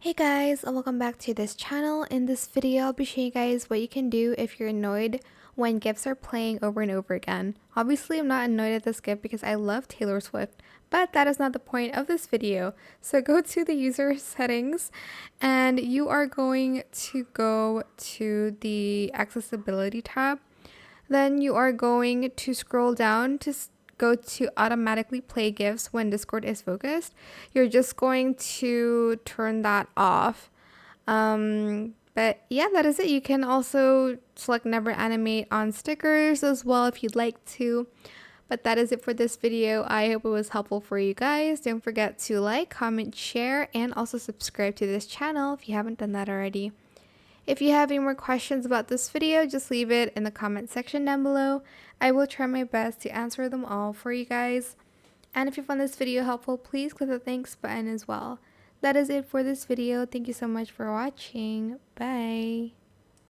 Hey guys, and welcome back to this channel. In this video, I'll be showing you guys what you can do if you're annoyed when GIFs are playing over and over again. Obviously, I'm not annoyed at this GIF because I love Taylor Swift, but that is not the point of this video. So go to the user settings and you are going to go to the accessibility tab. Then you are going to scroll down to go to automatically play GIFs when Discord is focused. You're just going to turn that off. But yeah, that is it. You can also select never animate on stickers as well if you'd like to. But that is it for this video. I hope it was helpful for you guys. Don't forget to like, comment, share, and also subscribe to this channel if you haven't done that already. If you have any more questions about this video, just leave it in the comment section down below. I will try my best to answer them all for you guys. And if you found this video helpful, please click the thanks button as well. That is it for this video. Thank you so much for watching. Bye.